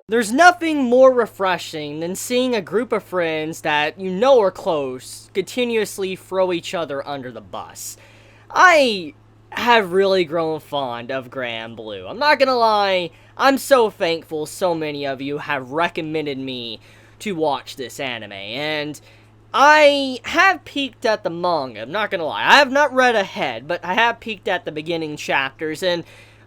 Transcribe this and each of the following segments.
There's nothing more refreshing than seeing a group of friends that you know are close continuously throw each other under the bus. I have really grown fond of Blue. I'm not gonna lie, I'm so thankful so many of you have recommended me to watch this anime, and I have peeked at the manga, I'm not gonna lie. I have not read ahead, but I have peeked at the beginning chapters, and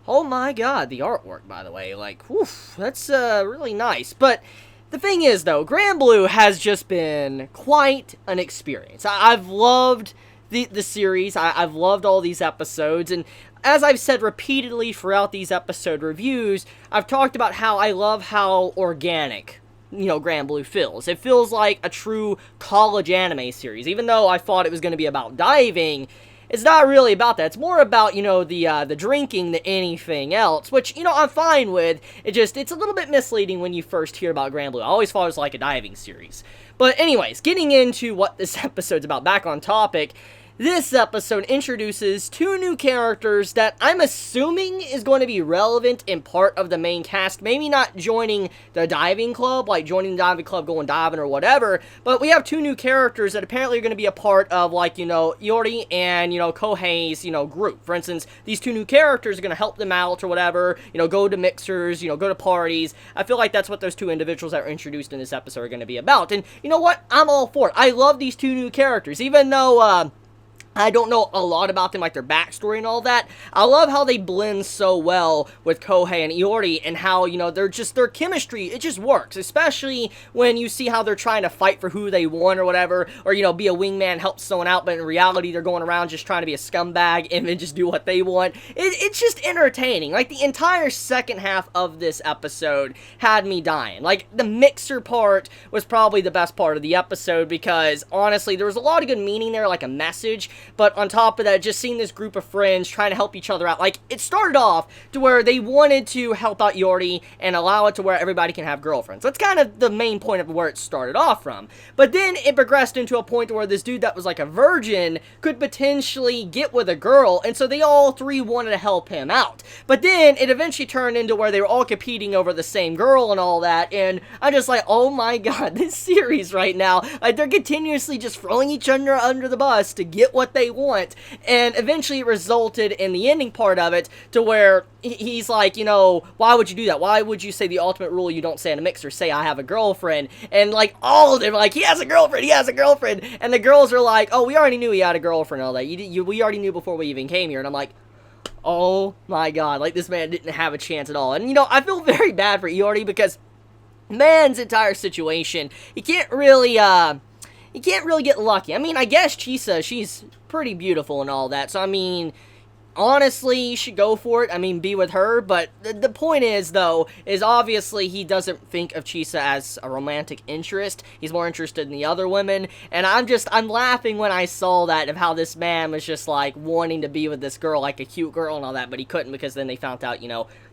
oh my god, the artwork, by the way, like, whew, that's really nice. But the thing is, though, Blue has just been quite an experience. I've loved the series. I've loved all these episodes, and as I've said repeatedly throughout these episode reviews, I've talked about how I love how organic, Blue feels. It feels like a true college anime series. Even though I thought it was going to be about diving, it's not really about that. It's more about, the drinking than anything else, which, I'm fine with. It's a little bit misleading when you first hear about Blue. I always thought it was like a diving series. But anyways, getting into what this episode's about, back on topic, this episode introduces two new characters that I'm assuming is going to be relevant in part of the main cast. Maybe not joining the diving club, like joining the diving club, going diving or whatever, but we have two new characters that apparently are going to be a part of, like, Iori and, Kohei's, group. For instance, these two new characters are going to help them out or whatever, go to mixers, go to parties. I feel like that's what those two individuals that were introduced in this episode are going to be about. And you know what? I'm all for it. I love these two new characters, even though, I don't know a lot about them, like their backstory and all that. I love how they blend so well with Kohei and Iori, and how, their chemistry, it just works. Especially when you see how they're trying to fight for who they want or whatever, or, be a wingman, help someone out, but in reality, they're going around just trying to be a scumbag and then just do what they want. It's just entertaining. Like, the entire second half of this episode had me dying. Like, the mixer part was probably the best part of the episode, because, honestly, there was a lot of good meaning there, like a message. But on top of that, just seeing this group of friends trying to help each other out, like, it started off to where they wanted to help out Iori and allow it to where everybody can have girlfriends. That's kind of the main point of where it started off from. But then it progressed into a point where this dude that was like a virgin could potentially get with a girl, and so they all three wanted to help him out. But then it eventually turned into where they were all competing over the same girl and all that, and I'm just like, oh my god, this series right now, like, they're continuously just throwing each other under the bus to get what they want, and eventually it resulted in the ending part of it to where he's like, why would you do that? Why would you say the ultimate rule you don't say in a mixer, say I have a girlfriend? And like, all of them are like, he has a girlfriend, and the girls are like, oh, we already knew he had a girlfriend and all that, we already knew before we even came here. And I'm like, oh my god, like, this man didn't have a chance at all. And I feel very bad for Iori, because man's entire situation, he can't really get lucky. I mean, I guess Chisa, she's pretty beautiful and all that, so I mean, honestly, you should go for it. I mean, be with her. But the point is, though, is obviously he doesn't think of Chisa as a romantic interest. He's more interested in the other women. And I'm laughing when I saw that, of how this man was just, like, wanting to be with this girl, like a cute girl and all that, but he couldn't, because then they found out,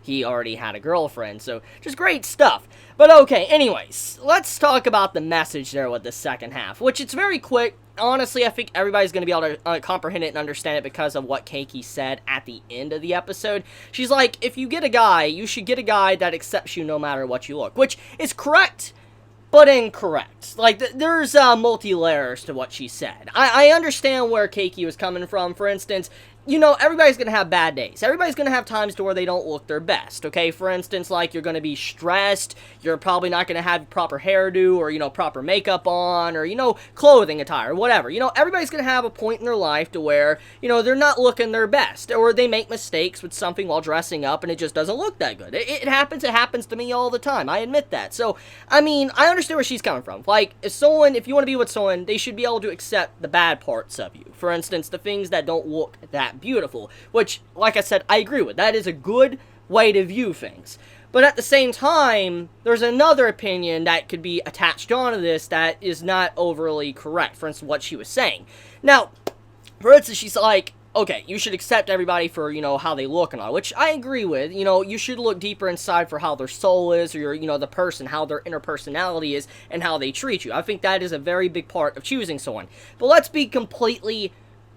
he already had a girlfriend. So, just great stuff. But okay, anyways, let's talk about the message there with the second half, which it's very quick. Honestly, I think everybody's going to be able to comprehend it and understand it because of what Keiki said at the end of the episode. She's like, if you get a guy, you should get a guy that accepts you no matter what you look. Which is correct, but incorrect. Like, there's multi-layers to what she said. I understand where Keiki was coming from. For instance, everybody's going to have bad days. Everybody's going to have times to where they don't look their best, okay? For instance, like, you're going to be stressed, you're probably not going to have proper hairdo, or, proper makeup on, or, clothing attire, whatever. Everybody's going to have a point in their life to where, they're not looking their best, or they make mistakes with something while dressing up, and it just doesn't look that good. It happens to me all the time, I admit that. So, I mean, I understand where she's coming from. Like, if you want to be with someone, they should be able to accept the bad parts of you. For instance, the things that don't look that beautiful, which, like I said, I agree with. That is a good way to view things. But at the same time, there's another opinion that could be attached onto this that is not overly correct. For instance, what she was saying. Now, for instance, she's like, okay, you should accept everybody for, how they look and all, which I agree with. You should look deeper inside for how their soul is, or the person, how their inner personality is, and how they treat you. I think that is a very big part of choosing someone. But let's be completely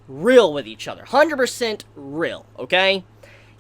real with each other. 100% real, okay?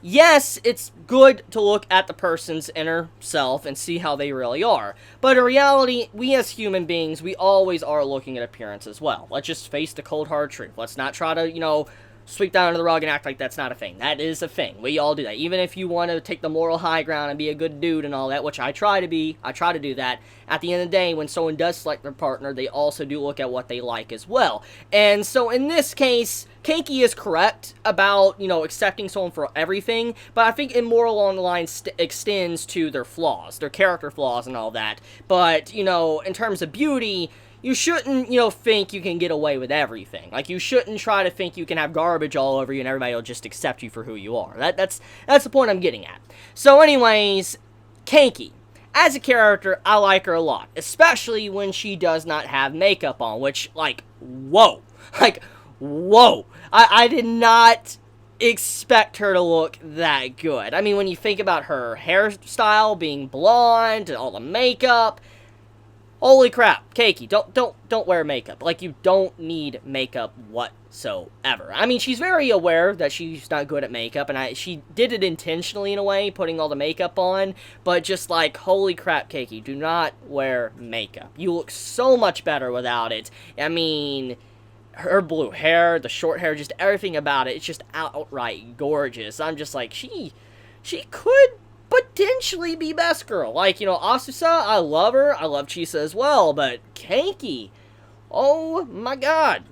yes, it's good to look at the person's inner self and see how they really are. But in reality, we as human beings, we always are looking at appearance as well. Let's just face the cold hard truth. Let's not try to, sweep that under the rug and act like that's not a thing. That is a thing. We all do that. Even if you want to take the moral high ground and be a good dude and all that, which I try to be, I try to do that. At the end of the day, when someone does select their partner, they also do look at what they like as well. And so in this case, Keiki is correct about, accepting someone for everything, but I think it more along the lines extends to their flaws, their character flaws and all that. But, in terms of beauty, you shouldn't, think you can get away with everything. Like, you shouldn't try to think you can have garbage all over you and everybody will just accept you for who you are. That's the point I'm getting at. So anyways, Keiki. As a character, I like her a lot. Especially when she does not have makeup on, which, whoa. Whoa. I did not expect her to look that good. I mean, when you think about her hairstyle being blonde and all the makeup, holy crap, Keiki, don't wear makeup. Like, you don't need makeup whatsoever. I mean, she's very aware that she's not good at makeup, and she did it intentionally in a way, putting all the makeup on, but just like, holy crap, Keiki, do not wear makeup. You look so much better without it. I mean, her blue hair, the short hair, just everything about it, it's just outright gorgeous. I'm just like, she could potentially be best girl. Like, Asusa, I love her. I love Chisa as well. But Keiki, oh my god.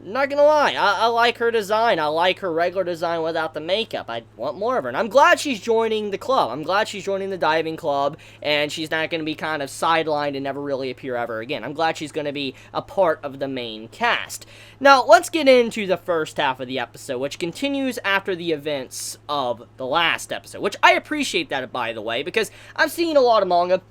Not gonna lie, I like her design. I like her regular design without the makeup. I want more of her. And I'm glad she's joining the club. I'm glad she's joining the diving club. And she's not gonna be kind of sidelined and never really appear ever again. I'm glad she's gonna be a part of the main cast. Now, let's get into the first half of the episode, which continues after the events of the last episode. Which I appreciate that, by the way, because I've seen a lot of manga.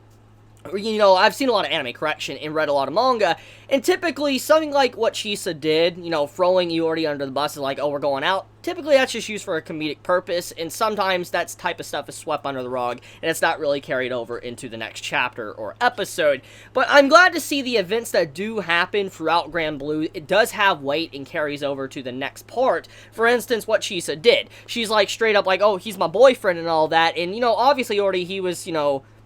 I've seen a lot of anime, correction, and read a lot of manga, and typically, something like what Chisa did, throwing Iori under the bus is like, oh, we're going out, typically that's just used for a comedic purpose, and sometimes that type of stuff is swept under the rug, and it's not really carried over into the next chapter or episode. But I'm glad to see the events that do happen throughout Grand Blue, it does have weight and carries over to the next part. For instance, what Chisa did. She's like, straight up like, oh, he's my boyfriend and all that, and, obviously already he was,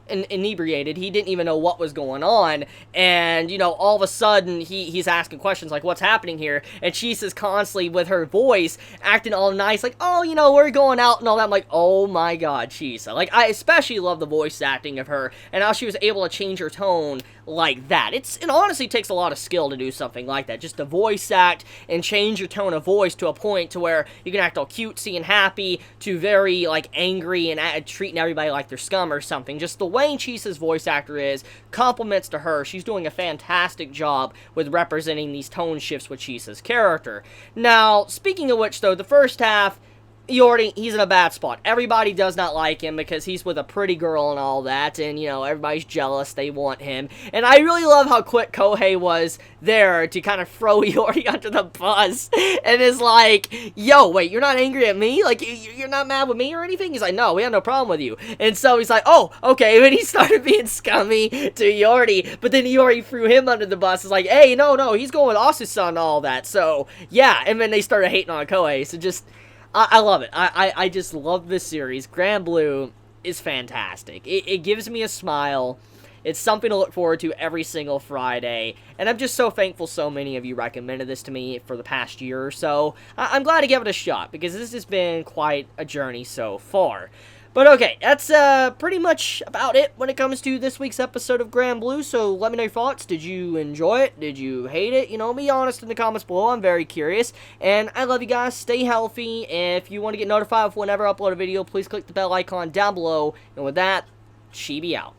inebriated. He didn't even know what was going on, and all of a sudden he's asking questions like, what's happening here? And Chisa's constantly with her voice acting all nice, like, oh, we're going out and all that. I'm like, oh my god, Chisa. Like, I especially love the voice acting of her and how she was able to change her tone like that. It honestly takes a lot of skill to do something like that, just to voice act and change your tone of voice to a point to where you can act all cutesy and happy to very like angry and treating everybody like they're scum or something. Just the way Chisa's voice actor is, compliments to her. She's doing a fantastic job with representing these tone shifts with Chisa's character. Now, speaking of which though, the first half, he's in a bad spot. Everybody does not like him because he's with a pretty girl and all that, and, everybody's jealous, they want him. And I really love how quick Kohei was there to kind of throw Iori under the bus, and is like, yo, wait, you're not angry at me? Like, you're not mad with me or anything? He's like, no, we have no problem with you. And so he's like, oh, okay, and he started being scummy to Iori, but then Iori threw him under the bus. It's like, hey, no, he's going with Asusa and all that, so, yeah, and then they started hating on Kohei, so just... I love it. I just love this series. Grand Blue is fantastic. It gives me a smile. It's something to look forward to every single Friday. And I'm just so thankful so many of you recommended this to me for the past year or so. I'm glad to give it a shot because this has been quite a journey so far. But okay, that's pretty much about it when it comes to this week's episode of Grand Blue, so let me know your thoughts. Did you enjoy it? Did you hate it? Be honest in the comments below. I'm very curious, and I love you guys. Stay healthy, and if you want to get notified of whenever I upload a video, please click the bell icon down below, and with that, Chibi out.